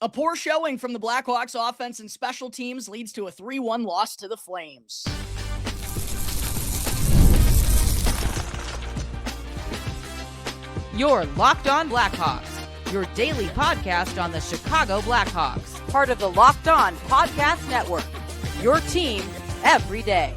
A poor showing from the Blackhawks offense and special teams leads to a 3-1 loss to the Flames. You're Locked On Blackhawks, your daily podcast on the Chicago Blackhawks, part of the Locked On Podcast Network, your team every day.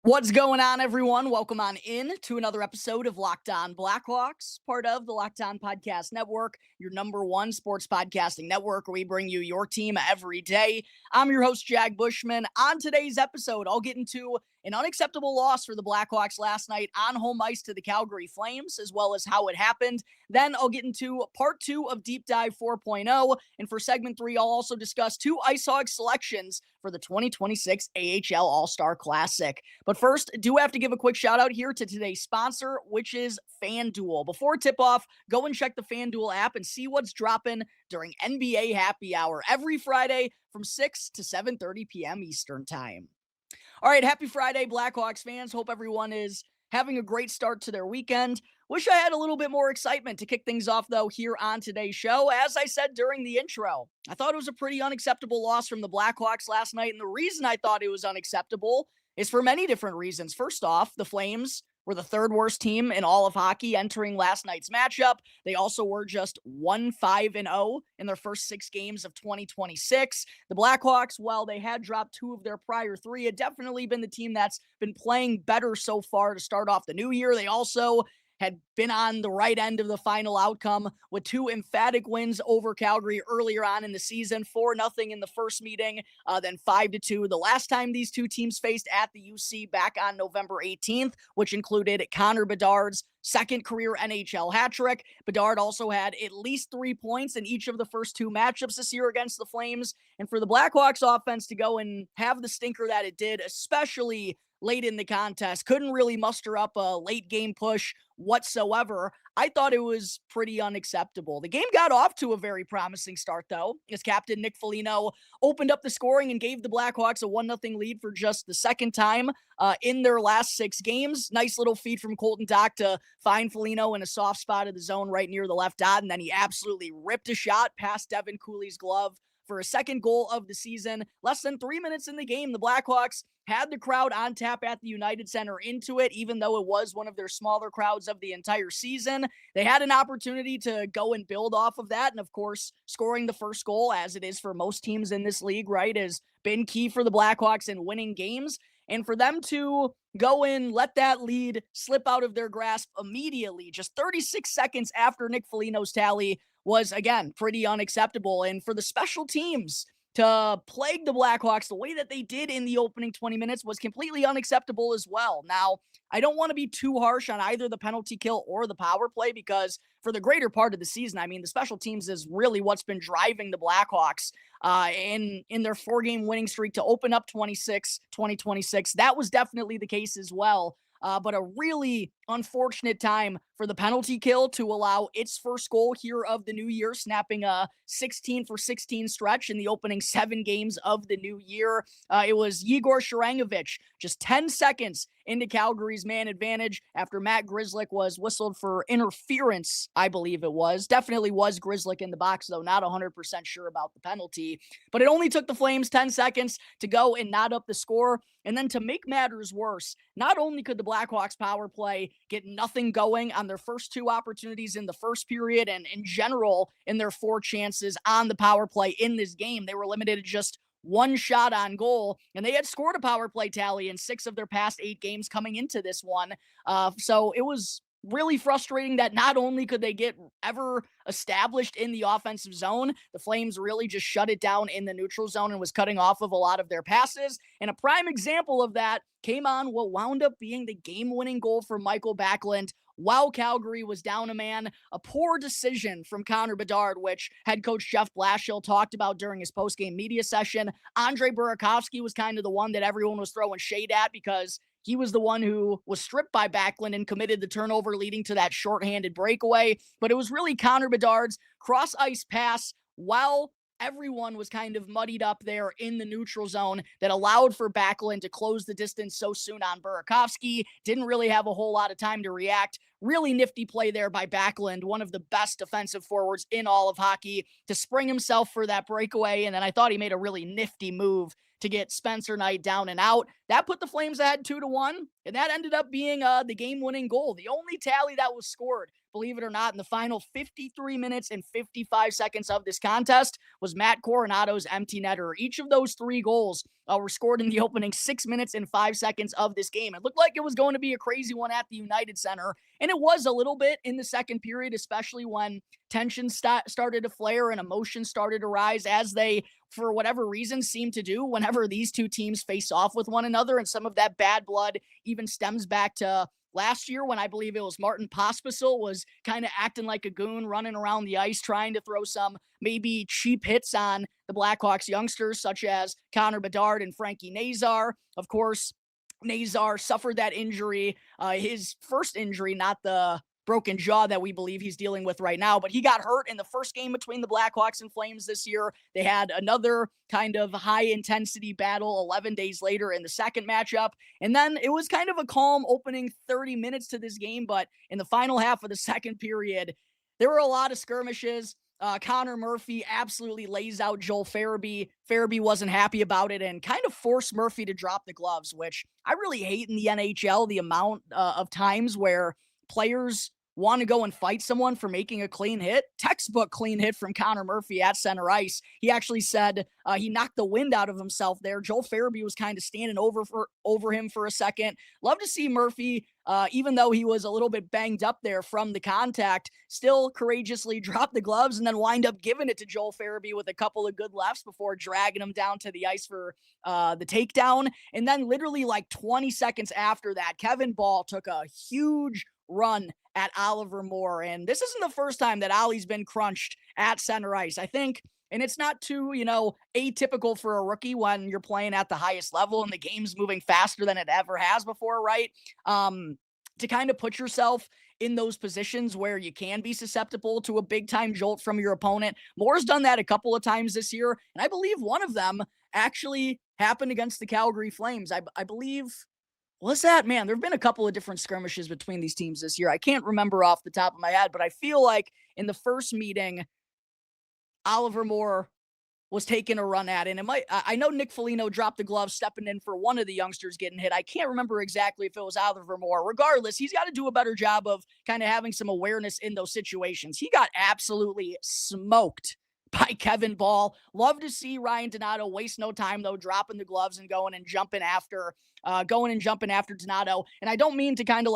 What's going on, everyone? Welcome on in to another episode of Locked On Blackhawks, part of the Locked On Podcast Network, your number one sports podcasting network, where we bring you your team every day. I'm your host, Jack Bushman. On today's episode, I'll get into an unacceptable loss for the Blackhawks last night on home ice to the Calgary Flames, as well as how it happened. Then I'll get into part 2 of Deep Dive 4.0. And for segment 3, I'll also discuss 2 Ice Hogs selections for the 2026 AHL All-Star Classic. But first, I do have to give a quick shout out here to today's sponsor, which is FanDuel. Before tip-off, go and check the FanDuel app and see what's dropping during NBA Happy Hour every Friday from 6 to 7:30 p.m. Eastern Time. All right, happy Friday, Blackhawks fans. Hope everyone is having a great start to their weekend. Wish I had a little bit more excitement to kick things off, though, here on today's show. As I said during the intro, I thought it was a pretty unacceptable loss from the Blackhawks last night, and the reason I thought it was unacceptable is for many different reasons. First off, the Flames were the third worst team in all of hockey entering last night's matchup. They also were just 1-5-0 in their first 6 games of 2026. The Blackhawks, while they had dropped 2 of their prior 3, had definitely been the team that's been playing better so far to start off the new year. They also had been on the right end of the final outcome with 2 emphatic wins over Calgary earlier on in the season, 4-0 in the first meeting, then 5-2 the last time these 2 teams faced at the UC back on November 18th, which included Connor Bedard's second career NHL hat trick. Bedard also had at least 3 points in each of the first 2 matchups this year against the Flames. And for the Blackhawks offense to go and have the stinker that it did, especially late in the contest, couldn't really muster up a late game push whatsoever. I thought it was pretty unacceptable. The game got off to a very promising start, though, as captain Nick Foligno opened up the scoring and gave the Blackhawks a 1-0 lead for just the second time in their last 6 games. Nice little feed from Colton Dach to find Foligno in a soft spot of the zone right near the left dot, and then he absolutely ripped a shot past Devin Cooley's glove for a second goal of the season. Less than 3 minutes in the game, the Blackhawks had the crowd on tap at the United Center into it, even though it was one of their smaller crowds of the entire season. They had an opportunity to go and build off of that, and of course, scoring the first goal, as it is for most teams in this league, right, has been key for the Blackhawks in winning games. And for them to go and let that lead slip out of their grasp immediately, just 36 seconds after Nick Foligno's tally, was, again, pretty unacceptable. And for the special teams to plague the Blackhawks the way that they did in the opening 20 minutes was completely unacceptable as well. Now, I don't want to be too harsh on either the penalty kill or the power play, because for the greater part of the season, I mean, the special teams is really what's been driving the Blackhawks in their 4-game winning streak to open up 2026. That was definitely the case as well. But a really unfortunate time for the penalty kill to allow its first goal here of the new year, snapping a 16-for-16 stretch in the opening 7 games of the new year. It was Yegor Sharangovich just 10 seconds into Calgary's man advantage after Matt Grzelcyk was whistled for interference, I believe it was. Definitely was Grzelcyk in the box, though. Not 100% sure about the penalty. But it only took the Flames 10 seconds to go and knot up the score. And then to make matters worse, not only could the Blackhawks power play get nothing going on their first 2 opportunities in the first period, and in general in their 4 chances on the power play in this game, they were limited to just 1 shot on goal, and they had scored a power play tally in 6 of their past 8 games coming into this one. So it was really frustrating that not only could they get ever established in the offensive zone, the Flames really just shut it down in the neutral zone and was cutting off of a lot of their passes. And a prime example of that came on what wound up being the game-winning goal for Michael Backlund while Calgary was down a man. A poor decision from Connor Bedard, which head coach Jeff Blashill talked about during his post-game media session. Andre Burakovsky was kind of the one that everyone was throwing shade at because he was the one who was stripped by Backlund and committed the turnover, leading to that shorthanded breakaway. But it was really Connor Bedard's cross-ice pass while everyone was kind of muddied up there in the neutral zone that allowed for Backlund to close the distance so soon on Burakovsky. Didn't really have a whole lot of time to react. really nifty play there by Backlund, one of the best defensive forwards in all of hockey, to spring himself for that breakaway. And then I thought he made a really nifty move to get Spencer Knight down and out. That put the Flames ahead 2-1, and that ended up being the game-winning goal. The only tally that was scored, believe it or not, in the final 53 minutes and 55 seconds of this contest was Matt Coronato's empty netter. Each of those 3 goals were scored in the opening 6 minutes and 5 seconds of this game. It looked like it was going to be a crazy one at the United Center, and it was a little bit in the second period, especially when tension started to flare and emotions started to rise, as they, for whatever reason, seem to do whenever these two teams face off with one another. And some of that bad blood even stems back to last year, when I believe it was Martin Pospisil was kind of acting like a goon, running around the ice, trying to throw some maybe cheap hits on the Blackhawks youngsters, such as Connor Bedard and Frankie Nazar. Of course, Nazar suffered that injury, his first injury, not the broken jaw that we believe he's dealing with right now, but he got hurt in the first game between the Blackhawks and Flames this year. They had another kind of high intensity battle 11 days later in the second matchup. And then it was kind of a calm opening 30 minutes to this game, but in the final half of the second period, there were a lot of skirmishes. Connor Murphy absolutely lays out Joel Farabee. Farabee wasn't happy about it and kind of forced Murphy to drop the gloves, which I really hate in the NHL, the amount of times where players want to go and fight someone for making a clean hit. Textbook clean hit from Connor Murphy at center ice. He actually said he knocked the wind out of himself there. Joel Farabee was kind of standing over him for a second. Love to see Murphy, even though he was a little bit banged up there from the contact, still courageously drop the gloves and then wind up giving it to Joel Farabee with a couple of good lefts before dragging him down to the ice for the takedown. And then literally like 20 seconds after that, Kevin Ball took a huge run at Oliver Moore. And this isn't the first time that Ollie's been crunched at center ice, I think. And it's not too, atypical for a rookie when you're playing at the highest level and the game's moving faster than it ever has before, right? To kind of put yourself in those positions where you can be susceptible to a big time jolt from your opponent. Moore's done that a couple of times this year. And I believe one of them actually happened against the Calgary Flames. I believe, what's that? Man, there have been a couple of different skirmishes between these teams this year. I can't remember off the top of my head, but I feel like in the first meeting, Oliver Moore was taking a run at it. And I know Nick Foligno dropped the glove stepping in for one of the youngsters getting hit. I can't remember exactly if it was Oliver Moore. Regardless, he's got to do a better job of kind of having some awareness in those situations. He got absolutely smoked by Kevin Ball. Love to see Ryan Donato waste no time, though, dropping the gloves and going and jumping after Donato. And I don't mean to kind of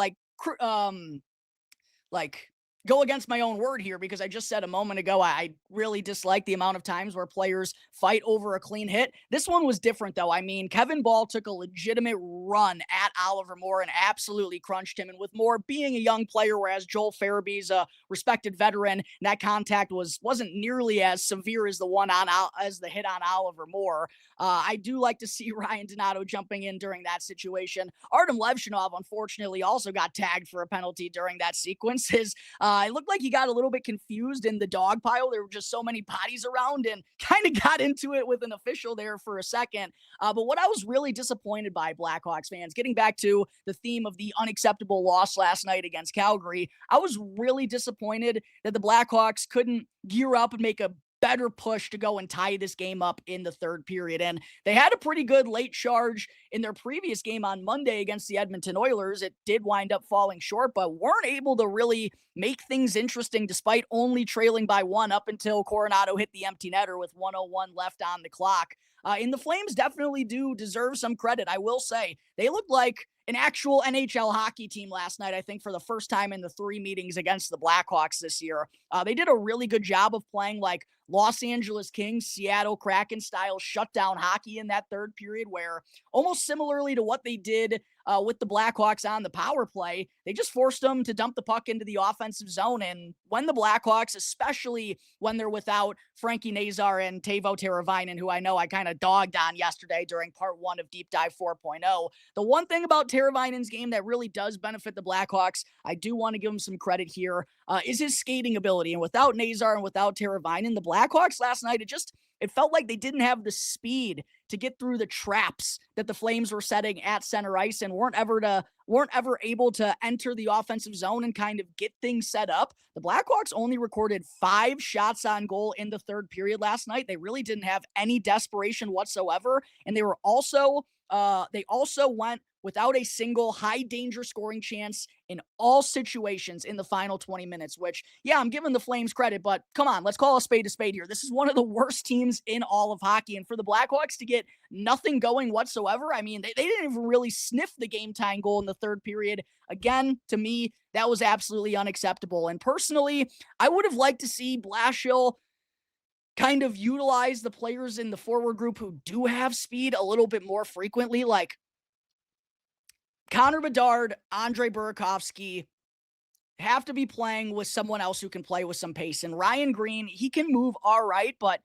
go against my own word here, because I just said a moment ago I really dislike the amount of times where players fight over a clean hit. This one was different, though. I mean, Kevin Ball took a legitimate run at Oliver Moore and absolutely crunched him. And with Moore being a young player, whereas Joel Farabee's a respected veteran, and that contact wasn't nearly as severe as the hit on Oliver Moore. I do like to see Ryan Donato jumping in during that situation. Artem Levshinov, unfortunately, also got tagged for a penalty during that sequence. It looked like he got a little bit confused in the dog pile. There were just so many bodies around and kind of got into it with an official there for a second. But what I was really disappointed by, Blackhawks fans, getting back to the theme of the unacceptable loss last night against Calgary, I was really disappointed that the Blackhawks couldn't gear up and make a better push to go and tie this game up in the third period. And they had a pretty good late charge in their previous game on Monday against the Edmonton Oilers. It did wind up falling short, but weren't able to really make things interesting despite only trailing by one up until Coronado hit the empty netter with 1:01 left on the clock. And the Flames definitely do deserve some credit. I will say they looked like an actual NHL hockey team last night, I think, for the first time in the 3 meetings against the Blackhawks this year. They did a really good job of playing like Los Angeles Kings, Seattle Kraken style shutdown hockey in that third period, where almost similarly to what they did with the Blackhawks on the power play, they just forced them to dump the puck into the offensive zone. And when the Blackhawks, especially when they're without Frankie Nazar and Teuvo Teravainen, who I know I kind of dogged on yesterday during part 1 of Deep Dive 4.0, the one thing about Teravainen's game that really does benefit the Blackhawks, I do want to give him some credit here, is his skating ability. And without Nazar and without Teravainen, the Blackhawks last night, it felt like they didn't have the speed to get through the traps that the Flames were setting at center ice and weren't ever able to enter the offensive zone and kind of get things set up. The Blackhawks only recorded 5 shots on goal in the third period last night. They really didn't have any desperation whatsoever, and they also went without a single high danger scoring chance in all situations in the final 20 minutes, which, yeah, I'm giving the Flames credit, but come on, let's call a spade here. This is one of the worst teams in all of hockey, and for the Blackhawks to get nothing going whatsoever, I mean, they didn't even really sniff the game-tying goal in the third period. Again, to me, that was absolutely unacceptable, and personally, I would have liked to see Blashill kind of utilize the players in the forward group who do have speed a little bit more frequently, like Connor Bedard, Andre Burakovsky have to be playing with someone else who can play with some pace. And Ryan Green, he can move all right, but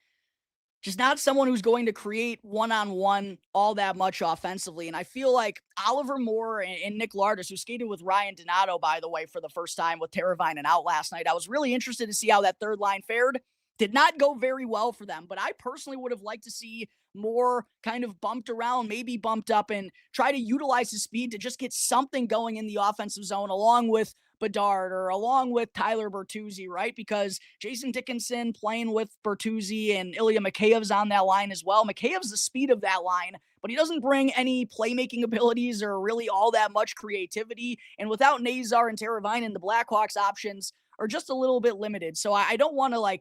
just not someone who's going to create one-on-one all that much offensively. And I feel like Oliver Moore and Nick Lardis, who skated with Ryan Donato, by the way, for the first time with Teravainen out last night, I was really interested to see how that third line fared. Did not go very well for them, but I personally would have liked to see more kind of bumped around, maybe bumped up, and try to utilize his speed to just get something going in the offensive zone along with Bedard or along with Tyler Bertuzzi, right? Because Jason Dickinson playing with Bertuzzi and Ilya Mikheyev's on that line as well. Mikheyev's the speed of that line, but he doesn't bring any playmaking abilities or really all that much creativity. And without Nazar and Teravainen, the Blackhawks options are just a little bit limited. So I don't want to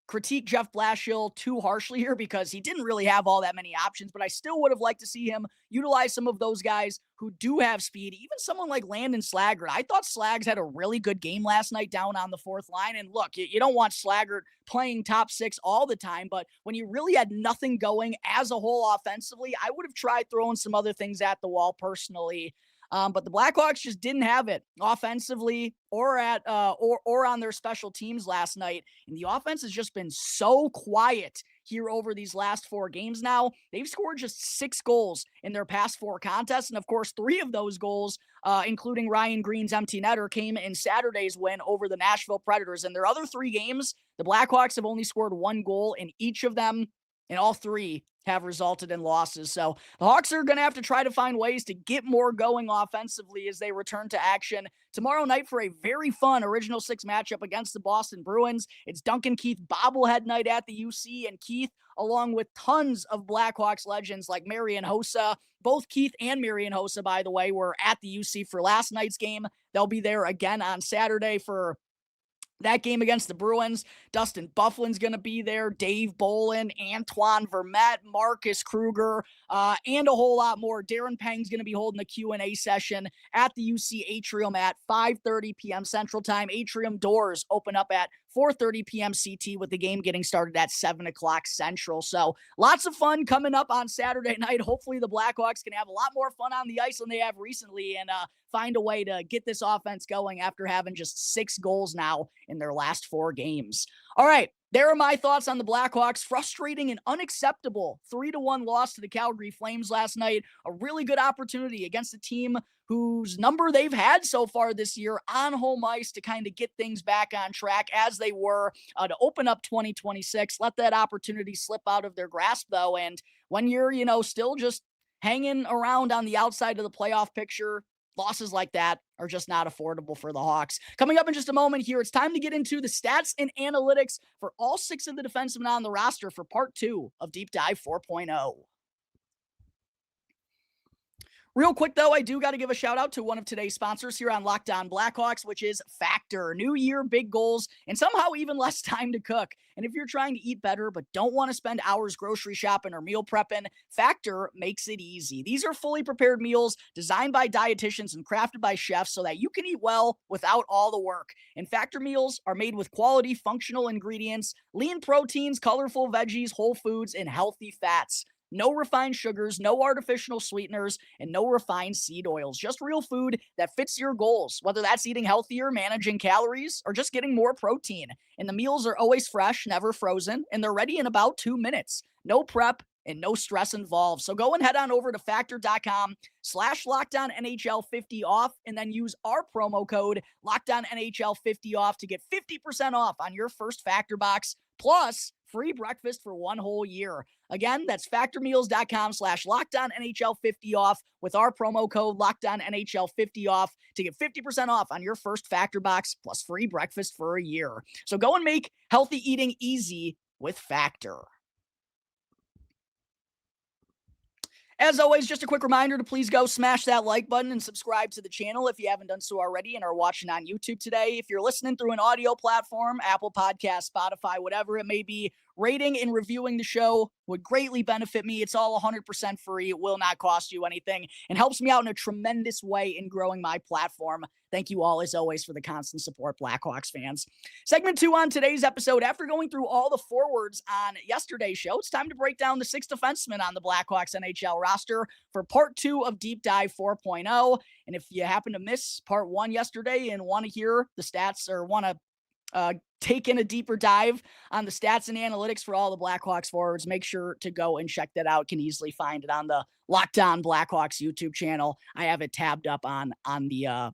critique Jeff Blashill too harshly here because he didn't really have all that many options, but I still would have liked to see him utilize some of those guys who do have speed, even someone like Landon Slaggert. I thought Slags had a really good game last night down on the fourth line, and look, you don't want Slaggert playing top six all the time, but when you really had nothing going as a whole offensively, I would have tried throwing some other things at the wall personally. But the Blackhawks just didn't have it offensively or on their special teams last night. And the offense has just been so quiet here over these last 4 games now. They've scored just 6 goals in their past 4 contests. And of course, 3 of those goals, including Ryan Green's empty netter, came in Saturday's win over the Nashville Predators. In their other 3 games, the Blackhawks have only scored 1 goal in each of them, and all 3 have resulted in losses. So the Hawks are going to have to try to find ways to get more going offensively as they return to action tomorrow night for a very fun Original Six matchup against the Boston Bruins. It's Duncan Keith bobblehead night at the UC, and Keith, along with tons of Blackhawks legends like Marian Hossa, both Keith and Marian Hossa, by the way, were at the UC for last night's game. They'll be there again on Saturday for that game against the Bruins. Dustin Byfuglien's going to be there, Dave Bolin, Antoine Vermette, Marcus Kruger, and a whole lot more. Darren Pang's going to be holding the Q&A session at the UC Atrium at 5:30 p.m. Central Time. Atrium doors open up at 4:30 p.m. CT with the game getting started at 7 o'clock Central. So lots of fun coming up on Saturday night. Hopefully the Blackhawks can have a lot more fun on the ice than they have recently and find a way to get this offense going after having just 6 goals now in their last 4 games. All right, there are my thoughts on the Blackhawks. Frustrating and unacceptable 3-1 loss to the Calgary Flames last night. A really good opportunity against a team whose number they've had so far this year on home ice to kind of get things back on track as they were to open up 2026. Let that opportunity slip out of their grasp, though. And when you're, still just hanging around on the outside of the playoff picture, losses like that are just not affordable for the Hawks. Coming up in just a moment here, it's time to get into the stats and analytics for all 6 of the defensemen on the roster for part 2 of Deep Dive 4.0. Real quick, though, I do got to give a shout out to one of today's sponsors here on Locked On Blackhawks, which is Factor. New year, big goals, and somehow even less time to cook. And if you're trying to eat better but don't want to spend hours grocery shopping or meal prepping, Factor makes it easy. These are fully prepared meals designed by dietitians and crafted by chefs so that you can eat well without all the work. And Factor meals are made with quality, functional ingredients, lean proteins, colorful veggies, whole foods, and healthy fats. No refined sugars, no artificial sweeteners, and no refined seed oils. Just real food that fits your goals, whether that's eating healthier, managing calories, or just getting more protein. And the meals are always fresh, never frozen, and they're ready in about 2 minutes. No prep and no stress involved. So go and head on over to factor.com/LockedOnNHL50 off and then use our promo code LockedOnNHL50 off to get 50% off on your first Factor box. plus free breakfast for one whole year. Again, that's factormeals.com/LockedOnNHL50 off with our promo code LockedOnNHL50 off to get 50% off on your first Factor box plus free breakfast for a year. So go and make healthy eating easy with Factor. As always, just a quick reminder to please go smash that like button and subscribe to the channel if you haven't done so already and are watching on YouTube today. If you're listening through an audio platform, Apple Podcasts, Spotify, whatever it may be, rating and reviewing the show would greatly benefit me. It's all 100% free. It will not cost you anything and helps me out in a tremendous way in growing my platform. Thank you all, as always, for the constant support, Blackhawks fans. Segment 2 on today's episode. After going through all the forwards on yesterday's show, it's time to break down the 6 defensemen on the Blackhawks NHL roster for part 2 of Deep Dive 4.0. And if you happen to miss part 1 yesterday and want to hear the stats or want to take in a deeper dive on the stats and analytics for all the Blackhawks forwards, make sure to go and check that out. Can easily find it on the Locked On Blackhawks YouTube channel. I have it tabbed up on the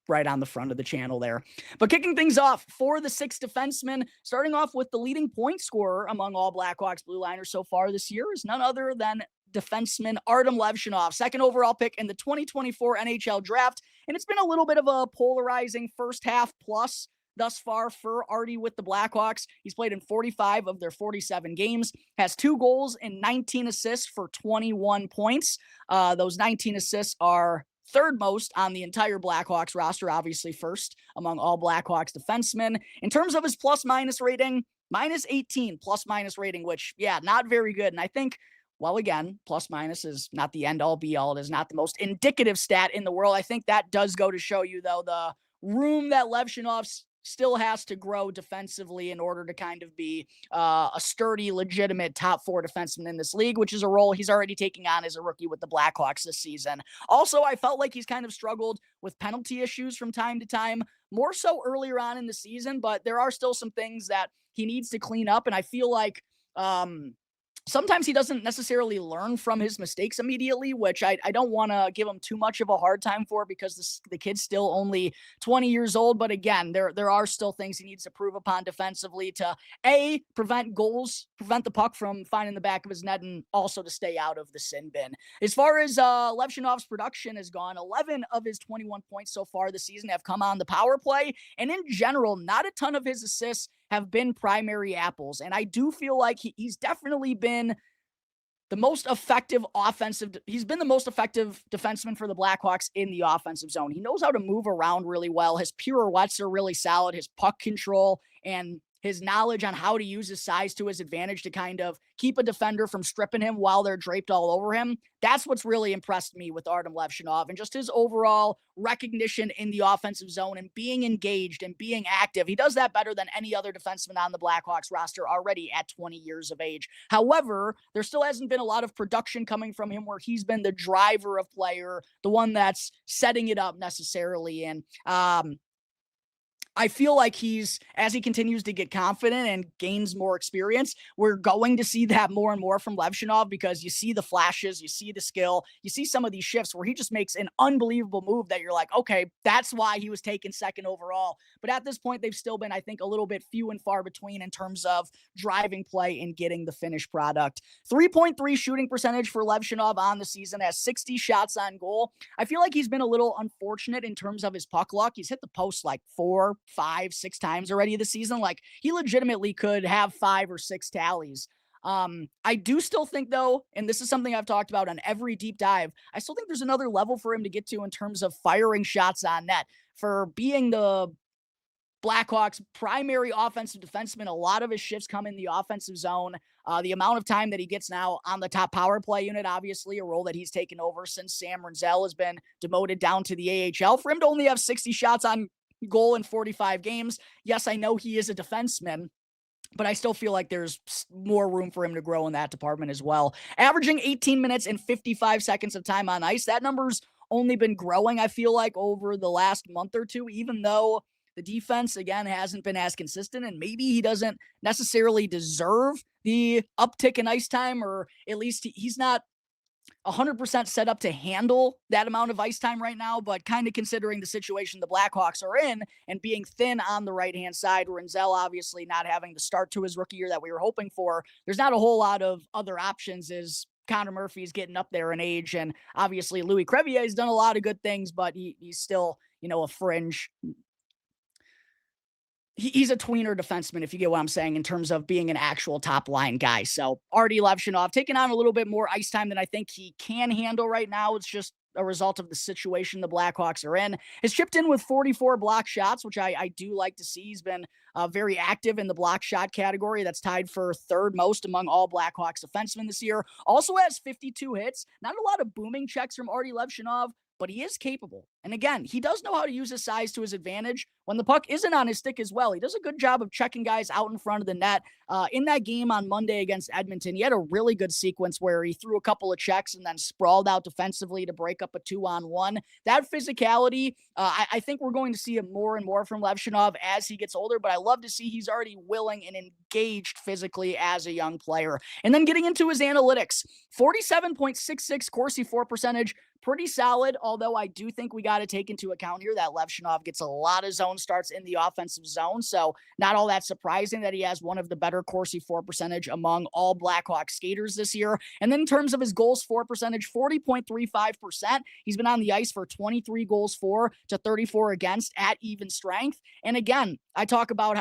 right on the front of the channel there. But kicking things off for the 6 defensemen, starting off with the leading point scorer among all Blackhawks blue liners so far this year is none other than defenseman Artem Levshunov, second overall pick in the 2024 NHL draft. And it's been a little bit of a polarizing first half plus thus far for Artie with the Blackhawks. He's played in 45 of their 47 games, has 2 goals and 19 assists for 21 points. Those 19 assists are third most on the entire Blackhawks roster, obviously first among all Blackhawks defensemen. In terms of his plus-minus rating, -18 plus-minus rating, which, yeah, not very good. And I think, well, again, plus-minus is not the end-all be-all. It is not the most indicative stat in the world. I think that does go to show you, though, the room that Levshunov's still has to grow defensively in order to kind of be a sturdy, legitimate top 4 defenseman in this league, which is a role he's already taking on as a rookie with the Blackhawks this season. Also, I felt like he's kind of struggled with penalty issues from time to time, more so earlier on in the season, but there are still some things that he needs to clean up, and I feel like sometimes he doesn't necessarily learn from his mistakes immediately, which I don't want to give him too much of a hard time for because the kid's still only 20 years old. But again, there are still things he needs to prove upon defensively to prevent the puck from finding the back of his net, and also to stay out of the sin bin. As far as Levshunov's production has gone, 11 of his 21 points so far this season have come on the power play. And in general, not a ton of his assists have been primary apples. And I do feel like he's definitely been the most effective he's been the most effective defenseman for the Blackhawks in the offensive zone. He knows how to move around really well. His pirouettes are really solid. His puck control and his knowledge on how to use his size to his advantage to kind of keep a defender from stripping him while they're draped all over him. That's what's really impressed me with Artem Levshunov, and just his overall recognition in the offensive zone and being engaged and being active. He does that better than any other defenseman on the Blackhawks roster already at 20 years of age. However, there still hasn't been a lot of production coming from him where he's been the driver of player, the one that's setting it up necessarily. And I feel like as he continues to get confident and gains more experience, we're going to see that more and more from Levshunov, because you see the flashes, you see the skill, you see some of these shifts where he just makes an unbelievable move that you're like, okay, that's why he was taken second overall. But at this point, they've still been, I think, a little bit few and far between in terms of driving play and getting the finished product. 3.3 shooting percentage for Levshunov on the season, has 60 shots on goal. I feel like he's been a little unfortunate in terms of his puck luck. He's hit the post like 4, 5, 6 times already this season. Like, he legitimately could have 5 or 6 tallies. I do still think, though, and this is something I've talked about on every deep dive, I still think there's another level for him to get to in terms of firing shots on net. For being the Blackhawks' primary offensive defenseman, a lot of his shifts come in the offensive zone. The amount of time that he gets now on the top power play unit, obviously a role that he's taken over since Sam Renzel has been demoted down to the AHL. For him to only have 60 shots on goal in 45 games, yes, I know he is a defenseman, but I still feel like there's more room for him to grow in that department as well. Averaging 18 minutes and 55 seconds of time on ice. That number's only been growing, I feel like, over the last month or two, even though the defense, again, hasn't been as consistent, and maybe he doesn't necessarily deserve the uptick in ice time, or at least he's not 100% set up to handle that amount of ice time right now, but kind of considering the situation the Blackhawks are in and being thin on the right-hand side, Renzel obviously not having the start to his rookie year that we were hoping for, there's not a whole lot of other options as Connor Murphy's getting up there in age, and obviously Louis Crevier's done a lot of good things, but he's still, a fringe. He's a tweener defenseman, if you get what I'm saying, in terms of being an actual top line guy. So Artie Levshinov taking on a little bit more ice time than I think he can handle right now. It's just a result of the situation the Blackhawks are in. Has chipped in with 44 block shots, which I do like to see. He's been very active in the block shot category. That's tied for third most among all Blackhawks defensemen this year. Also has 52 hits. Not a lot of booming checks from Artie Levshinov, but he is capable. And again, he does know how to use his size to his advantage when the puck isn't on his stick as well. He does a good job of checking guys out in front of the net. In that game on Monday against Edmonton, he had a really good sequence where he threw a couple of checks and then sprawled out defensively to break up a 2-on-1. That physicality, I think we're going to see it more and more from Levshinov as he gets older, but I love to see he's already willing and engaged physically as a young player. And then getting into his analytics, 47.66 Corsi for percentage, pretty solid, although I do think we got to take into account here that Levshinov gets a lot of zone starts in the offensive zone, so not all that surprising that he has one of the better Corsi for percentage among all Blackhawks skaters this year. And then in terms of his goals for percentage, 40.35%. He's been on the ice for 23 goals for to 34 against at even strength. And again, I talked about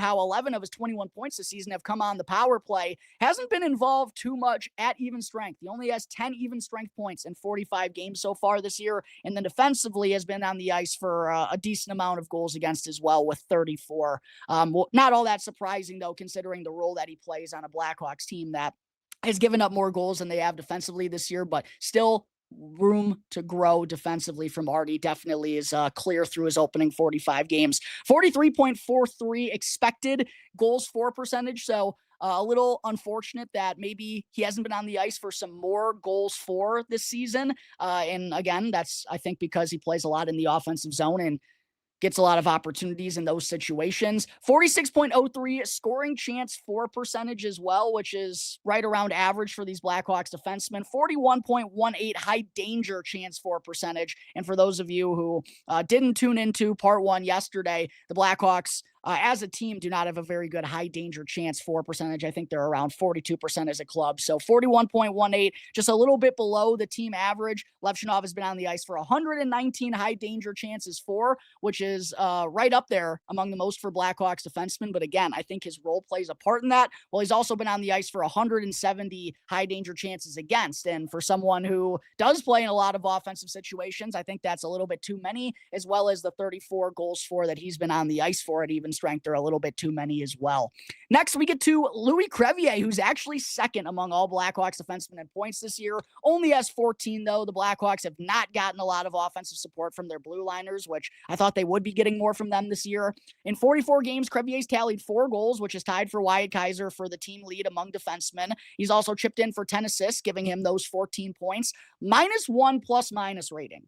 how 11 of his 21 points this season have come on the power play. Hasn't been involved too much at even strength. He only has 10 even strength points in 45 games so far this year, and then defensively has been on the ice for a decent amount of goals against as well with 34. Not all that surprising though, considering the role that he plays on a Blackhawks team that has given up more goals than they have defensively this year, but still room to grow defensively from Artie definitely is clear through his opening 45 games. 43.43 expected goals for percentage. So a little unfortunate that maybe he hasn't been on the ice for some more goals for this season. And again, that's, I think, because he plays a lot in the offensive zone and gets a lot of opportunities in those situations. 46.03 scoring chance for percentage as well, which is right around average for these Blackhawks defensemen. 41.18 high danger chance for percentage. And for those of you who didn't tune into part one yesterday, the Blackhawks as a team do not have a very good high danger chance for percentage. I think they're around 42% as a club. So 41.18, just a little bit below the team average. Levshinov has been on the ice for 119 high danger chances for, which is right up there among the most for Blackhawks defensemen. But again, I think his role plays a part in that. Well, he's also been on the ice for 170 high danger chances against. And for someone who does play in a lot of offensive situations, I think that's a little bit too many, as well as the 34 goals for that he's been on the ice for at even strength are a little bit too many as well. Next, we get to Louis Crevier, who's actually second among all Blackhawks defensemen in points this year. Only has 14, though. The Blackhawks have not gotten a lot of offensive support from their blue liners, which I thought they would be getting more from them this year. In 44 games, Crevier's tallied 4 goals, which is tied for Wyatt Kaiser for the team lead among defensemen. He's also chipped in for 10 assists, giving him those 14 points. -1 plus-minus rating.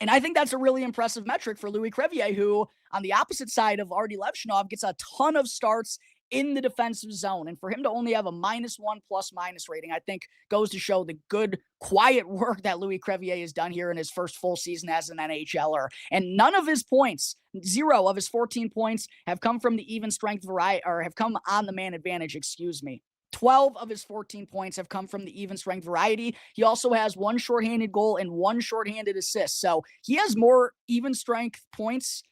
And I think that's a really impressive metric for Louis Crevier, who, on the opposite side of Artie Levshinov, gets a ton of starts in the defensive zone. And for him to only have a -1 plus-minus rating, I think goes to show the good, quiet work that Louis Crevier has done here in his first full season as an NHLer. And none of his points, 0 of his 14 points, have come from the even strength variety, or have come on the man advantage, 12 of his 14 points have come from the even strength variety. He also has 1 shorthanded goal and 1 shorthanded assist. So he has more even strength points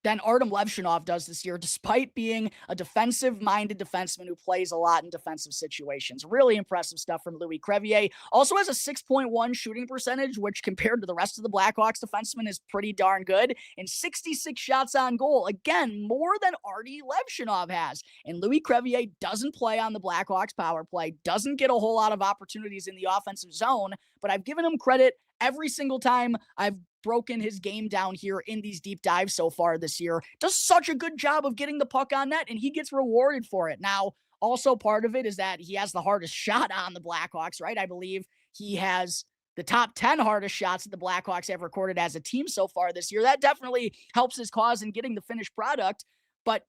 than Artem Levshinov does this year, despite being a defensive-minded defenseman who plays a lot in defensive situations. Really impressive stuff from Louis Crevier. Also has a 6.1 shooting percentage, which compared to the rest of the Blackhawks defensemen is pretty darn good, and 66 shots on goal. Again, more than Artie Levshinov has. And Louis Crevier doesn't play on the Blackhawks power play, doesn't get a whole lot of opportunities in the offensive zone, but I've given him credit every single time I've broken his game down here in these deep dives so far this year. Does such a good job of getting the puck on net, and he gets rewarded for it. Now, also part of it is that he has the hardest shot on the Blackhawks, right? I believe he has the top 10 hardest shots that the Blackhawks have recorded as a team so far this year. That definitely helps his cause in getting the finished product, but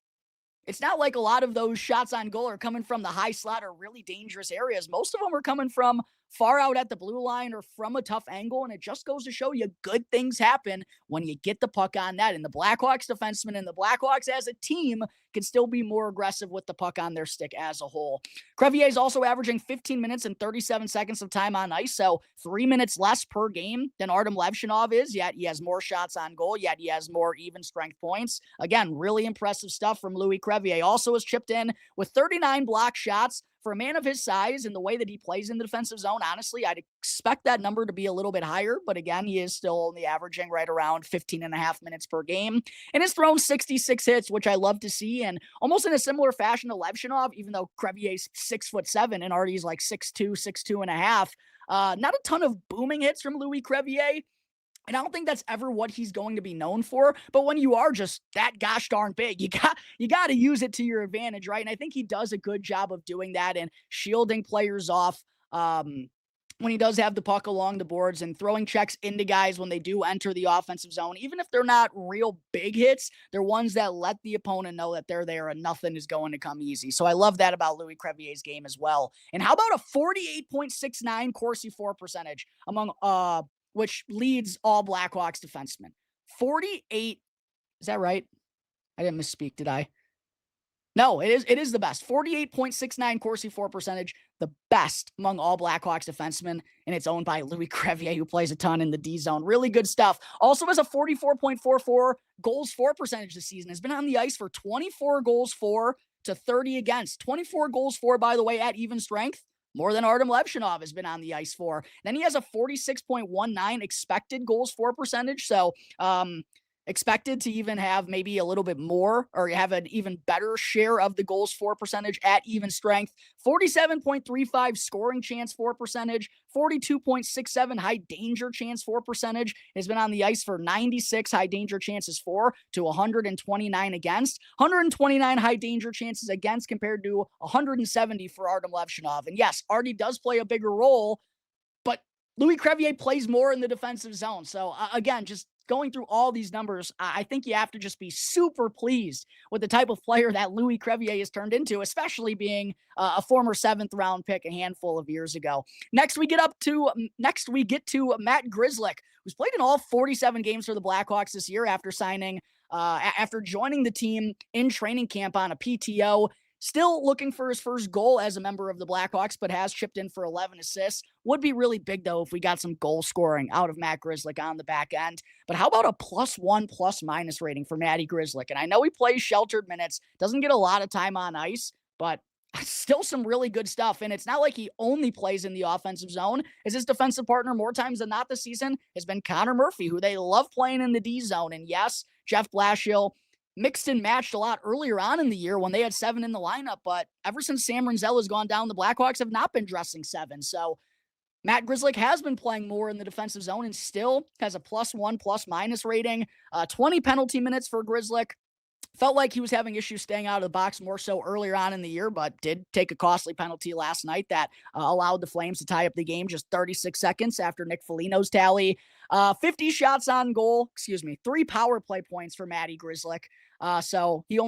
it's not like a lot of those shots on goal are coming from the high slot or really dangerous areas. Most of them are coming from far out at the blue line or from a tough angle. And it just goes to show you good things happen when you get the puck on net. And the Blackhawks defensemen and the Blackhawks as a team can still be more aggressive with the puck on their stick as a whole. Crevier is also averaging 15 minutes and 37 seconds of time on ice, so 3 minutes less per game than Artem Levshinov is, yet he has more shots on goal, yet he has more even strength points. Again, really impressive stuff from Louis Crevier. Also has chipped in with 39 block shots. For a man of his size and the way that he plays in the defensive zone, honestly, I'd expect that number to be a little bit higher. But again, he is still only averaging right around 15 and a half minutes per game and has thrown 66 hits, which I love to see. And almost in a similar fashion to Levshinov, even though Crevier's 6'7" and Artie's like 6'2", 6'2 and a half. Not a ton of booming hits from Louis Crevier. And I don't think that's ever what he's going to be known for. But when you are just that gosh darn big, you got to use it to your advantage, right? And I think he does a good job of doing that and shielding players off when he does have the puck along the boards and throwing checks into guys when they do enter the offensive zone. Even if they're not real big hits, they're ones that let the opponent know that they're there and nothing is going to come easy. So I love that about Louis Crevier's game as well. And how about a 48.69 Corsi for percentage among which leads all Blackhawks defensemen. 48, is that right? I didn't misspeak, did I? No, it is the best. 48.69 Corsi for percentage, the best among all Blackhawks defensemen, and it's owned by Louis Crevier, who plays a ton in the D zone. Really good stuff. Also has a 44.44 goals for percentage this season. Has been on the ice for 24 goals for to 30 against. 24 goals for, by the way, at even strength. More than Artem Levshinov has been on the ice for. Then he has a 46.19 expected goals for percentage. So expected to even have maybe a little bit more or have an even better share of the goals for percentage at even strength. 47.35 scoring chance for percentage. 42.67 high danger chance for percentage. Has been on the ice for 96 high danger chances for to 129 against. 129 high danger chances against compared to 170 for Artem Levshinov. And yes, Artie does play a bigger role, but Louis Crevier plays more in the defensive zone. So again, just going through all these numbers, I think you have to just be super pleased with the type of player that Louis Crevier has turned into, especially being a former 7th round pick a handful of years ago. Next, we get to Matt Grzelcyk, who's played in all 47 games for the Blackhawks this year after joining the team in training camp on a PTO. Still looking for his first goal as a member of the Blackhawks, but has chipped in for 11 assists. Would be really big, though, if we got some goal scoring out of Matt Grzelcyk on the back end. But how about a +1 ± rating for Matty Grzelcyk? And I know he plays sheltered minutes, doesn't get a lot of time on ice, but still some really good stuff. And it's not like he only plays in the offensive zone, as his defensive partner more times than not this season has been Connor Murphy, who they love playing in the D zone. And yes, Jeff Blashill mixed and matched a lot earlier on in the year when they had 7 in the lineup, but ever since Sam Rinzel has gone down, the Blackhawks have not been dressing 7. So Matt Grzelcyk has been playing more in the defensive zone and still has a +1 ± rating. 20 penalty minutes for Grzelcyk. Felt like he was having issues staying out of the box more so earlier on in the year, but did take a costly penalty last night that allowed the Flames to tie up the game just 36 seconds after Nick Foligno's tally. 50 shots on goal, 3 power play points for Matty Grzelcyk. So he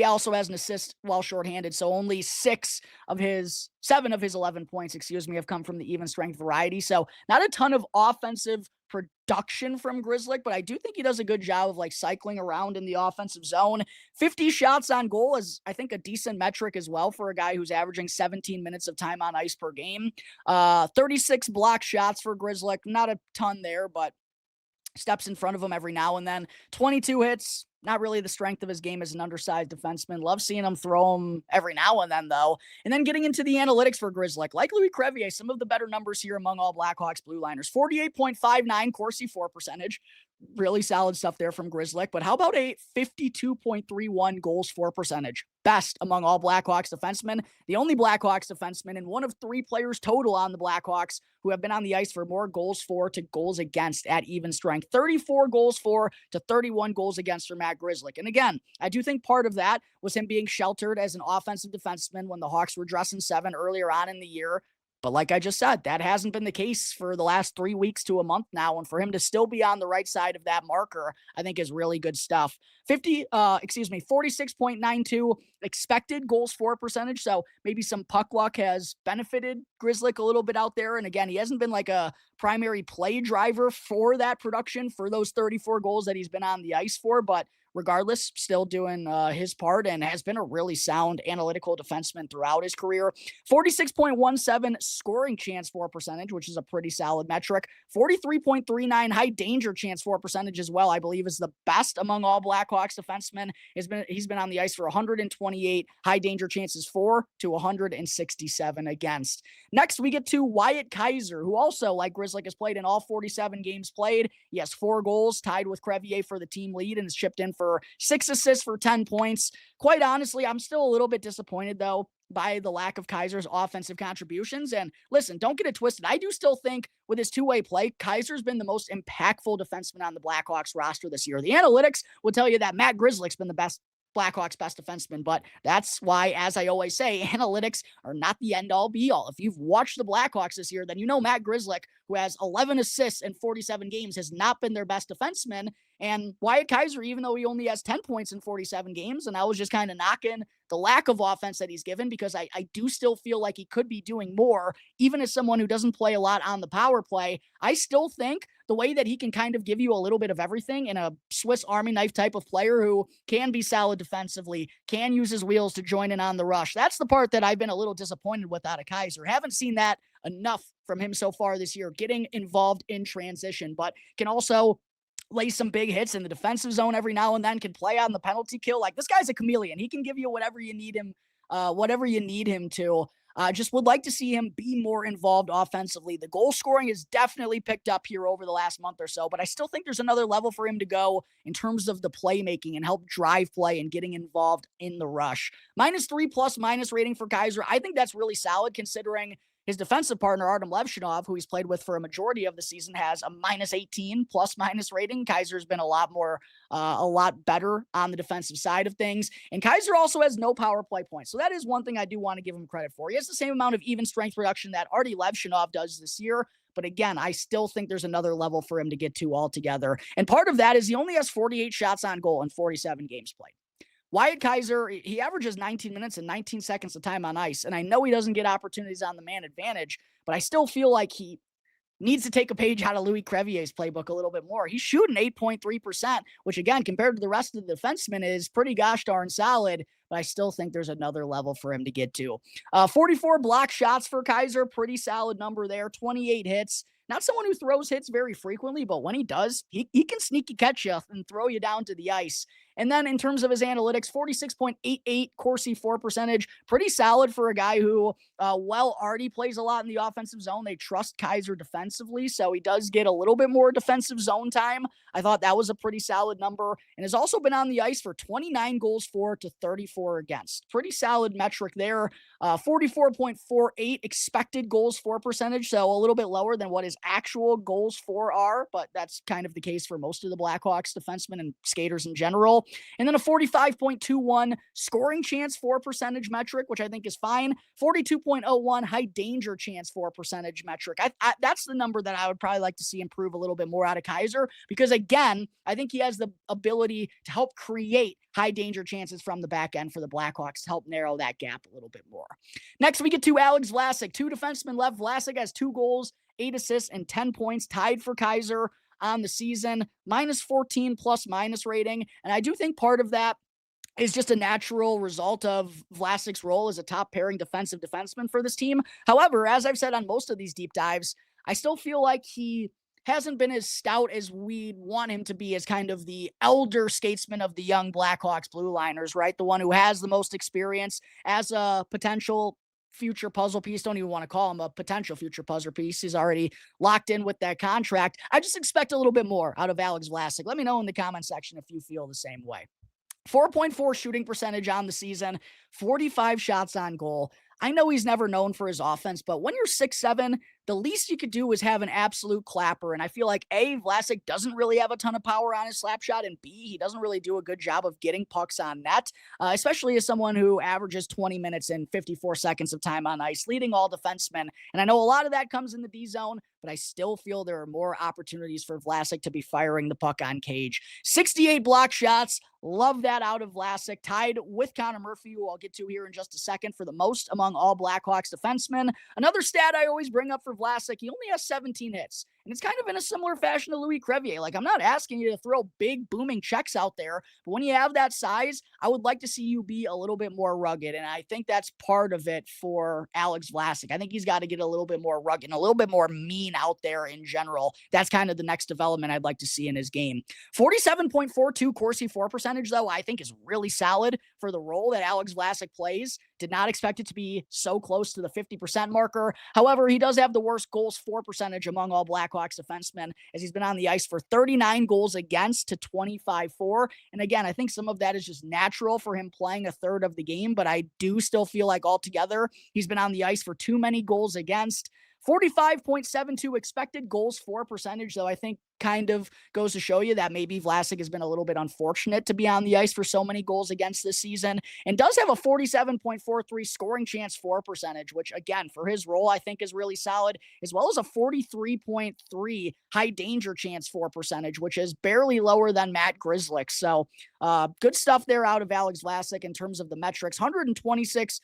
also has an assist while shorthanded. So only 7 of his 11 points, have come from the even strength variety. So not a ton of offensive production from Grzelcyk, but I do think he does a good job of cycling around in the offensive zone. 50 shots on goal is, I think, a decent metric as well for a guy who's averaging 17 minutes of time on ice per game. 36 block shots for Grzelcyk. Not a ton there, but steps in front of him every now and then. 22 hits. Not really the strength of his game as an undersized defenseman. Love seeing him throw him every now and then, though. And then getting into the analytics for Grzelcyk. Like Louis Crevier, some of the better numbers here among all Blackhawks blue liners. 48.59 Corsi for percentage. Really solid stuff there from Grzelcyk. But how about a 52.31 goals for percentage? Best among all Blackhawks defensemen. The only Blackhawks defenseman and one of 3 players total on the Blackhawks who have been on the ice for more goals for to goals against at even strength. 34 goals for to 31 goals against for Matt Grzelcyk. And again, I do think part of that was him being sheltered as an offensive defenseman when the Hawks were dressing 7 earlier on in the year. But like I just said, that hasn't been the case for the last 3 weeks to a month now. And for him to still be on the right side of that marker, I think is really good stuff. 46.92 expected goals for percentage. So maybe some puck luck has benefited Grzelcyk a little bit out there. And again, he hasn't been like a primary play driver for that production for those 34 goals that he's been on the ice for, but regardless, still doing his part and has been a really sound analytical defenseman throughout his career. 46.17 scoring chance for percentage, which is a pretty solid metric. 43.39 high danger chance for percentage as well, I believe is the best among all Blackhawks defensemen. He's been on the ice for 128 high danger chances for to 167 against. Next, we get to Wyatt Kaiser, who also, like Grzelcyk, has played in all 47 games played. He has 4 goals, tied with Crevier for the team lead, and has chipped in for 6 assists for 10 points. Quite honestly, I'm still a little bit disappointed, though, by the lack of Kaiser's offensive contributions. And listen, don't get it twisted. I do still think with his two-way play, Kaiser's been the most impactful defenseman on the Blackhawks roster this year. The analytics will tell you that Matt Grzelcyk's been the Blackhawks best defenseman, but that's why, as I always say, analytics are not the end-all be-all. If you've watched the Blackhawks this year, then you know Matt Grzelcyk, who has 11 assists in 47 games, has not been their best defenseman. And Wyatt Kaiser, even though he only has 10 points in 47 games, and I was just kind of knocking the lack of offense that he's given because I do still feel like he could be doing more, even as someone who doesn't play a lot on the power play. I still think the way that he can kind of give you a little bit of everything in a Swiss Army knife type of player who can be solid defensively, can use his wheels to join in on the rush. That's the part that I've been a little disappointed with out of Kaiser. Haven't seen that enough from him so far this year, getting involved in transition, but can also lay some big hits in the defensive zone every now and then, can play on the penalty kill. Like, this guy's a chameleon. He can give you whatever you need him to. Just would like to see him be more involved offensively. The goal scoring has definitely picked up here over the last month or so, but I still think there's another level for him to go in terms of the playmaking and help drive play and getting involved in the rush. -3 rating for Kaiser. I think that's really solid considering his defensive partner, Artem Levshunov, who he's played with for a majority of the season, has a -18 plus-minus rating. Kaiser's been a lot better on the defensive side of things. And Kaiser also has no power play points. So that is one thing I do want to give him credit for. He has the same amount of even strength production that Artem Levshunov does this year. But again, I still think there's another level for him to get to altogether. And part of that is he only has 48 shots on goal in 47 games played. Wyatt Kaiser, he averages 19 minutes and 19 seconds of time on ice. And I know he doesn't get opportunities on the man advantage, but I still feel like he needs to take a page out of Louis Crevier's playbook a little bit more. He's shooting 8.3%, which again, compared to the rest of the defensemen, is pretty gosh darn solid, but I still think there's another level for him to get to. 44 block shots for Kaiser, pretty solid number there, 28 hits. Not someone who throws hits very frequently, but when he does, he can sneaky catch you and throw you down to the ice. And then in terms of his analytics, 46.88 Corsi for percentage, pretty solid for a guy who, already plays a lot in the offensive zone. They trust Kaiser defensively, so he does get a little bit more defensive zone time. I thought that was a pretty solid number, and has also been on the ice for 29 goals for to 34 against. Pretty solid metric there. 44.48 expected goals for percentage, so a little bit lower than what his actual goals for are, but that's kind of the case for most of the Blackhawks defensemen and skaters in general. And then a 45.21 scoring chance for percentage metric, which I think is fine. 42.01 high danger chance for percentage metric. That's the number that I would probably like to see improve a little bit more out of Kaiser, because again, I think he has the ability to help create high danger chances from the back end for the Blackhawks to help narrow that gap a little bit more. Next, we get to Alex Vlasic. 2 defensemen left. Vlasic has 2 goals, 8 assists, and 10 points, tied for Kaiser on the season. -14 plus-minus rating. And I do think part of that is just a natural result of Vlasic's role as a top pairing defensive defenseman for this team. However, as I've said on most of these deep dives, I still feel like he hasn't been as stout as we'd want him to be as kind of the elder statesman of the young Blackhawks blue liners, right? The one who has the most experience as a potential future puzzle piece. Don't even want to call him a potential future puzzle piece. He's already locked in with that contract. I just expect a little bit more out of Alex Vlasic. Let me know in the comment section if you feel the same way. 4.4 shooting percentage on the season, 45 shots on goal. I know he's never known for his offense, but when you're 6'7", the least you could do is have an absolute clapper. And I feel like A, Vlasic doesn't really have a ton of power on his slap shot, and B, he doesn't really do a good job of getting pucks on net, especially as someone who averages 20 minutes and 54 seconds of time on ice, leading all defensemen. And I know a lot of that comes in the D zone, but I still feel there are more opportunities for Vlasic to be firing the puck on cage. 68 block shots. Love that out of Vlasic, tied with Connor Murphy, who I'll get to here in just a second, for the most among all Blackhawks defensemen. Another stat I always bring up for Vlasic, he only has 17 hits. And it's kind of in a similar fashion to Louis Crevier. Like, I'm not asking you to throw big booming checks out there, but when you have that size, I would like to see you be a little bit more rugged. And I think that's part of it for Alex Vlasic. I think he's got to get a little bit more rugged and a little bit more mean out there in general. That's kind of the next development I'd like to see in his game. 47.42 Corsi for percentage, though, I think is really solid for the role that Alex Vlasic plays. Did not expect it to be so close to the 50% marker. However, he does have the worst goals for percentage among all Blackhawks defensemen, as he's been on the ice for 39 goals against to 25 for. And again, I think some of that is just natural for him playing a third of the game, but I do still feel like altogether he's been on the ice for too many goals against. 45.72 expected goals for percentage, though, I think kind of goes to show you that maybe Vlasic has been a little bit unfortunate to be on the ice for so many goals against this season, and does have a 47.43 scoring chance for percentage, which again, for his role, I think is really solid, as well as a 43.3 high danger chance for percentage, which is barely lower than Matt Grzelcyk. So good stuff there out of Alex Vlasic in terms of the metrics. 126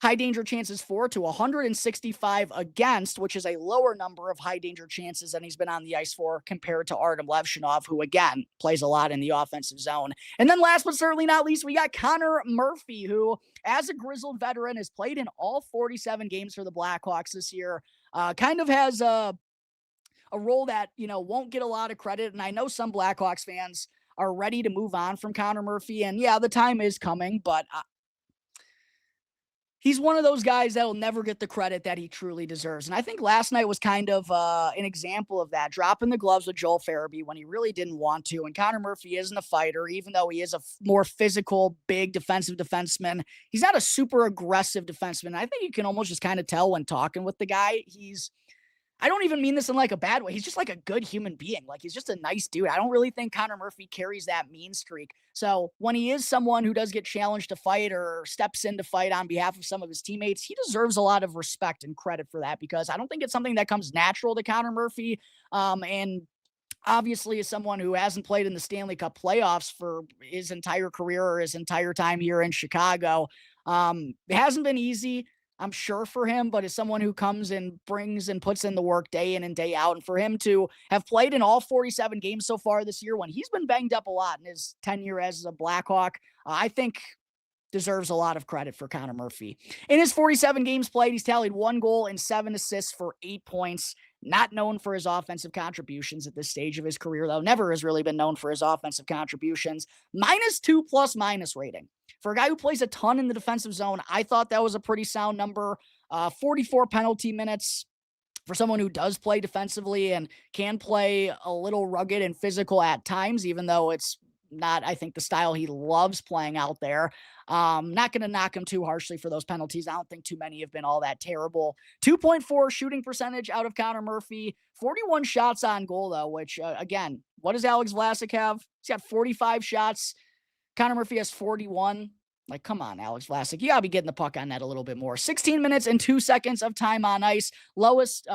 high danger chances for to 165 against, which is a lower number of high danger chances than he's been on the ice for compared to Artem Levshinov, who again plays a lot in the offensive zone. And then last but certainly not least, we got Connor Murphy, who as a grizzled veteran has played in all 47 games for the Blackhawks this year. Kind of has a role that, won't get a lot of credit. And I know some Blackhawks fans are ready to move on from Connor Murphy. And yeah, the time is coming, but he's one of those guys that will never get the credit that he truly deserves. And I think last night was kind of an example of that, dropping the gloves with Joel Farabee when he really didn't want to. And Connor Murphy isn't a fighter, even though he is a more physical, big defensive defenseman. He's not a super aggressive defenseman. I think you can almost just kind of tell when talking with the guy. I don't even mean this in like a bad way. He's just like a good human being. Like, he's just a nice dude. I don't really think Connor Murphy carries that mean streak. So when he is someone who does get challenged to fight or steps in to fight on behalf of some of his teammates, he deserves a lot of respect and credit for that, because I don't think it's something that comes natural to Connor Murphy. And obviously, as someone who hasn't played in the Stanley Cup playoffs for his entire career or his entire time here in Chicago, it hasn't been easy, I'm sure, for him, but as someone who comes and brings and puts in the work day in and day out, and for him to have played in all 47 games so far this year when he's been banged up a lot in his tenure as a Blackhawk, I think deserves a lot of credit for Connor Murphy. In his 47 games played, he's tallied 1 goal and 7 assists for 8 points. Not known for his offensive contributions at this stage of his career, though. Never has really been known for his offensive contributions. -2 plus-minus rating. For a guy who plays a ton in the defensive zone, I thought that was a pretty sound number. 44 penalty minutes for someone who does play defensively and can play a little rugged and physical at times, even though it's not, I think, the style he loves playing out there. Not going to knock him too harshly for those penalties. I don't think too many have been all that terrible. 2.4 shooting percentage out of Connor Murphy. 41 shots on goal, though, which, again, what does Alex Vlasic have? He's got 45 shots. Connor Murphy has 41. Like, come on, Alex Vlasic. You got to be getting the puck on net a little bit more. 16 minutes and 2 seconds of time on ice.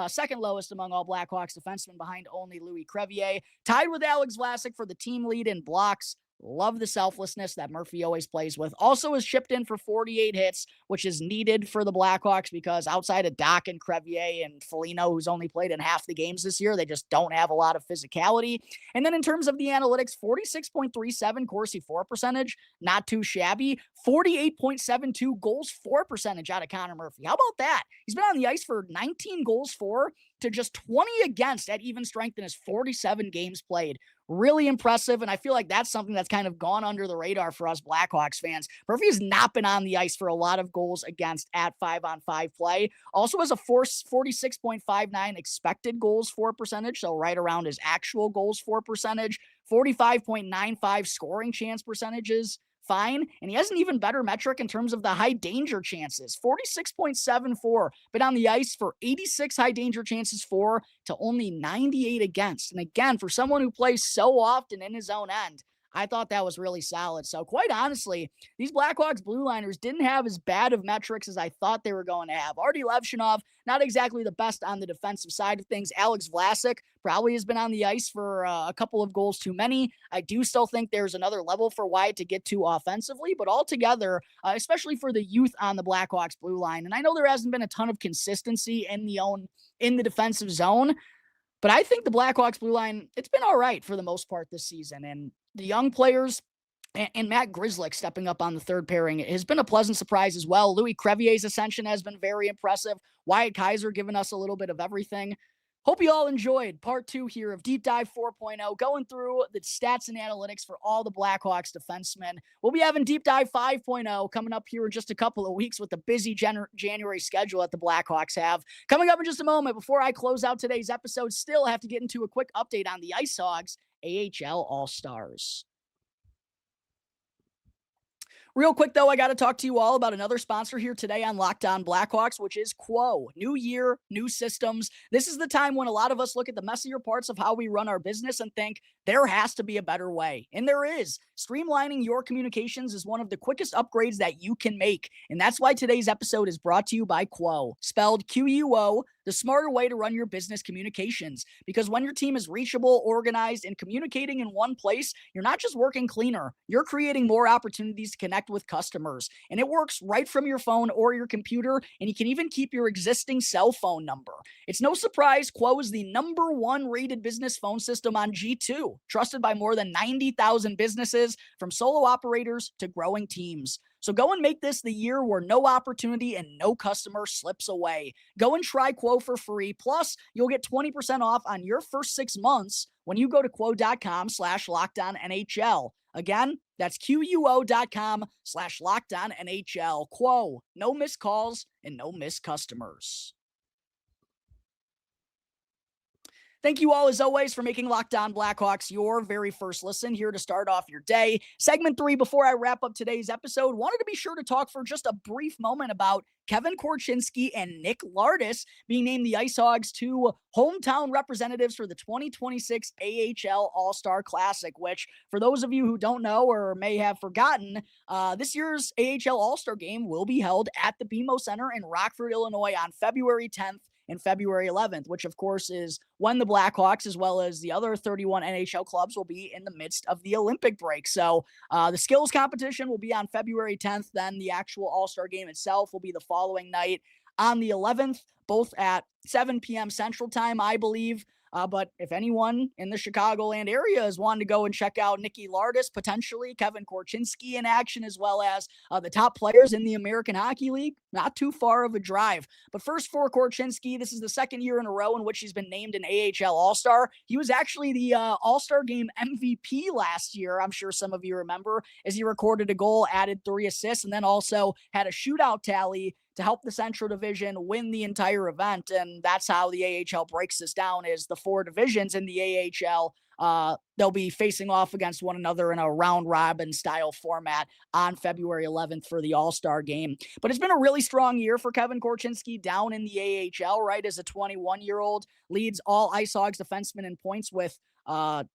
Second lowest among all Blackhawks defensemen, behind only Louis Crevier. Tied with Alex Vlasic for the team lead in blocks. Love the selflessness that Murphy always plays with. Also has chipped in for 48 hits, which is needed for the Blackhawks, because outside of Doc and Crevier and Foligno, who's only played in half the games this year, they just don't have a lot of physicality. And then in terms of the analytics, 46.37 Corsi for percentage, not too shabby. 48.72 goals for percentage out of Connor Murphy. How about that? He's been on the ice for 19 goals for to just 20 against at even strength in his 47 games played. Really impressive, and I feel like that's something that's kind of gone under the radar for us Blackhawks fans. Murphy has not been on the ice for a lot of goals against at 5-on-5 play. Also has a 46.59 expected goals for percentage, so right around his actual goals for percentage. 45.95 scoring chance percentages fine. And he has an even better metric in terms of the high danger chances, 46.74, but on the ice for 86 high danger chances for to only 98 against. And again, for someone who plays so often in his own end, I thought that was really solid. So quite honestly, these Blackhawks blue liners didn't have as bad of metrics as I thought they were going to have. Artie Levshinov, not exactly the best on the defensive side of things. Alex Vlasic probably has been on the ice for a couple of goals too many. I do still think there's another level for Wyatt to get to offensively, but altogether, especially for the youth on the Blackhawks blue line, and I know there hasn't been a ton of consistency in the defensive zone, but I think the Blackhawks blue line, it's been all right for the most part this season. And the young players and Matt Grzelcyk stepping up on the third pairing has been a pleasant surprise as well. Louis Crevier's ascension has been very impressive. Wyatt Kaiser giving us a little bit of everything. Hope you all enjoyed part 2 here of Deep Dive 4.0, going through the stats and analytics for all the Blackhawks defensemen. We'll be having Deep Dive 5.0 coming up here in just a couple of weeks with the busy January schedule that the Blackhawks have. Coming up in just a moment, before I close out today's episode, still have to get into a quick update on the Ice Hogs AHL All-Stars. Real quick, though, I got to talk to you all about another sponsor here today on Locked On Blackhawks, which is Quo. New year, new systems. This is the time when a lot of us look at the messier parts of how we run our business and think there has to be a better way. And there is. Streamlining your communications is one of the quickest upgrades that you can make. And that's why today's episode is brought to you by Quo, spelled Quo, the smarter way to run your business communications. Because when your team is reachable, organized, and communicating in one place, you're not just working cleaner, you're creating more opportunities to connect with customers. And it works right from your phone or your computer, and you can even keep your existing cell phone number. It's no surprise Quo is the #1 rated business phone system on G2, trusted by more than 90,000 businesses, from solo operators to growing teams. So go and make this the year where no opportunity and no customer slips away. Go and try Quo for free. Plus, you'll get 20% off on your first 6 months when you go to quo.com/LockedOnNHL. Again, that's quo.com/LockedOnNHL. Quo, no missed calls and no missed customers. Thank you all, as always, for making Locked On Blackhawks your very first listen here to start off your day. Segment 3, before I wrap up today's episode, wanted to be sure to talk for just a brief moment about Kevin Korchinski and Nick Lardis being named the Ice Hogs 2 hometown representatives for the 2026 AHL All-Star Classic, which, for those of you who don't know or may have forgotten, this year's AHL All-Star game will be held at the BMO Center in Rockford, Illinois on February 10th and February 11th, which of course is when the Blackhawks, as well as the other 31 NHL clubs, will be in the midst of the Olympic break. So the skills competition will be on February 10th. Then the actual All-Star game itself will be the following night on the 11th, both at 7 p.m. Central Time, I believe. But if anyone in the Chicagoland area is wanting to go and check out Nicky Lardis, potentially Kevin Korchinski in action, as well as the top players in the American Hockey League, not too far of a drive. But first, for Korchinski, this is the second year in a row in which he's been named an AHL All-Star. He was actually the All-Star Game MVP last year. I'm sure some of you remember, as he recorded a goal, added 3 assists, and then also had a shootout tally to help the Central Division win the entire event. And that's how the AHL breaks this down, is the 4 divisions in the AHL. They'll be facing off against one another in a round-robin style format on February 11th for the All-Star game. But it's been a really strong year for Kevin Korchinski down in the AHL, right? As a 21-year-old, leads all Ice Hogs defensemen in points with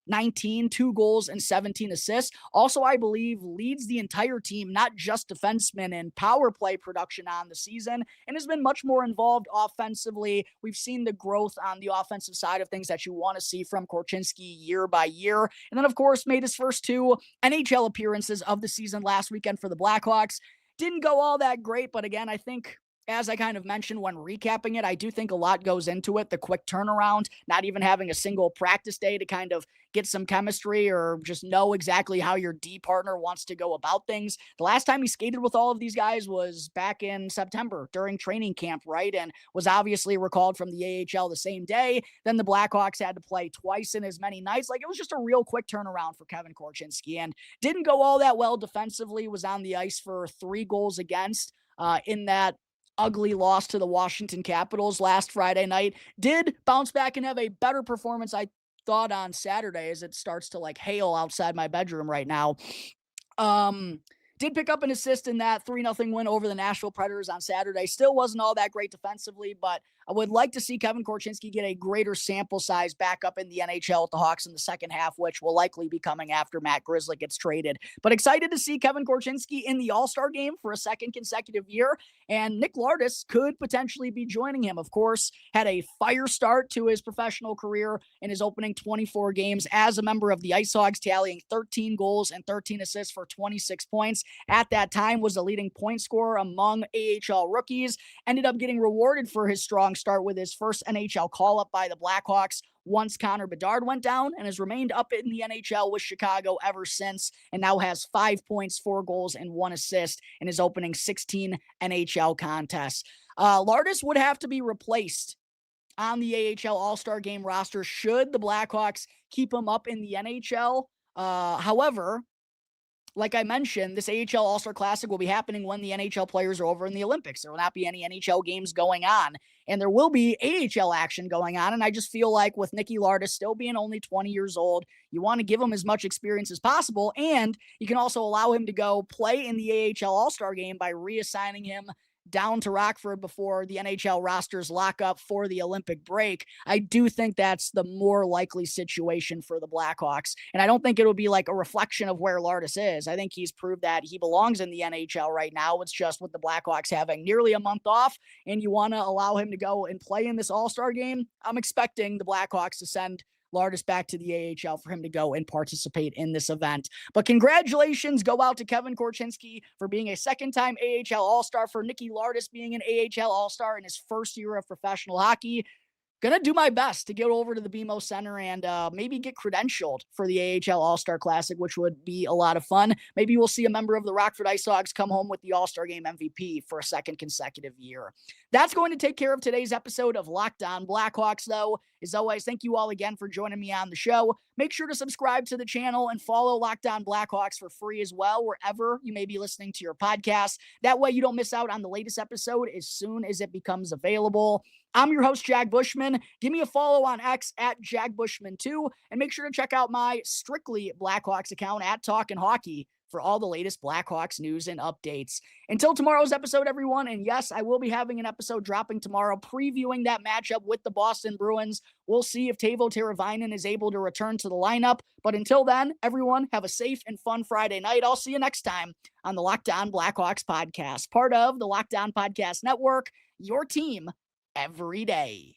19, 2 goals, and 17 assists. Also, I believe, leads the entire team, not just defensemen, in power play production on the season, and has been much more involved offensively. We've seen the growth on the offensive side of things that you want to see from Korchinski year by year. And then, of course, made his first 2 NHL appearances of the season last weekend for the Blackhawks. Didn't go all that great, but again, I think, as I kind of mentioned when recapping it, I do think a lot goes into it. The quick turnaround, not even having a single practice day to kind of get some chemistry or just know exactly how your D partner wants to go about things. The last time he skated with all of these guys was back in September during training camp, right? And was obviously recalled from the AHL the same day. Then the Blackhawks had to play twice in as many nights. Like, it was just a real quick turnaround for Kevin Korchinski, and didn't go all that well defensively. Was on the ice for 3 goals against in that ugly loss to the Washington Capitals last Friday night. Did bounce back and have a better performance, I thought, on Saturday, as it starts to like hail outside my bedroom right now. Did pick up an assist in that 3-0 win over the Nashville Predators on Saturday. Still wasn't all that great defensively, but I would like to see Kevin Korchinski get a greater sample size back up in the NHL with the Hawks in the second half, which will likely be coming after Matt Grizzly gets traded. But excited to see Kevin Korchinski in the All-Star game for a second consecutive year, and Nick Lardis could potentially be joining him. Of course, had a fire start to his professional career in his opening 24 games as a member of the Ice Hogs, tallying 13 goals and 13 assists for 26 points. At that time, was the leading point scorer among AHL rookies. Ended up getting rewarded for his strong start with his first NHL call-up by the Blackhawks once Connor Bedard went down, and has remained up in the NHL with Chicago ever since, and now has 5 points, 4 goals, and 1 assist in his opening 16 NHL contests. Lardis would have to be replaced on the AHL All-Star Game roster should the Blackhawks keep him up in the NHL. However, like I mentioned, this AHL All-Star Classic will be happening when the NHL players are over in the Olympics. There will not be any NHL games going on, and there will be AHL action going on. And I just feel like with Nicky Lardis still being only 20 years old, you want to give him as much experience as possible. And you can also allow him to go play in the AHL All-Star Game by reassigning him down to Rockford before the NHL rosters lock up for the Olympic break. I do think that's the more likely situation for the Blackhawks. And I don't think it'll be like a reflection of where Lardis is. I think he's proved that he belongs in the NHL right now. It's just with the Blackhawks having nearly a month off and you want to allow him to go and play in this All-Star game. I'm expecting the Blackhawks to send Lardis back to the AHL for him to go and participate in this event. But congratulations go out to Kevin Korchinski for being a second-time AHL All-Star, for Nicky Lardis being an AHL All-Star in his first year of professional hockey. Gonna do my best to get over to the BMO Center and maybe get credentialed for the AHL All-Star Classic, which would be a lot of fun. Maybe we'll see a member of the Rockford Ice Hogs come home with the All-Star Game MVP for a second consecutive year. That's going to take care of today's episode of Locked On Blackhawks, though. As always, thank you all again for joining me on the show. Make sure to subscribe to the channel and follow Locked On Blackhawks for free as well, wherever you may be listening to your podcast. That way you don't miss out on the latest episode as soon as it becomes available. I'm your host, Jack Bushman. Give me a follow on X at JackBushman2, and make sure to check out my strictly Blackhawks account at Talkin' Hockey for all the latest Blackhawks news and updates. Until tomorrow's episode, everyone, and yes, I will be having an episode dropping tomorrow previewing that matchup with the Boston Bruins. We'll see if Teuvo Teravainen is able to return to the lineup, but until then, everyone, have a safe and fun Friday night. I'll see you next time on the Locked On Blackhawks podcast, part of the Locked On Podcast Network, your team every day.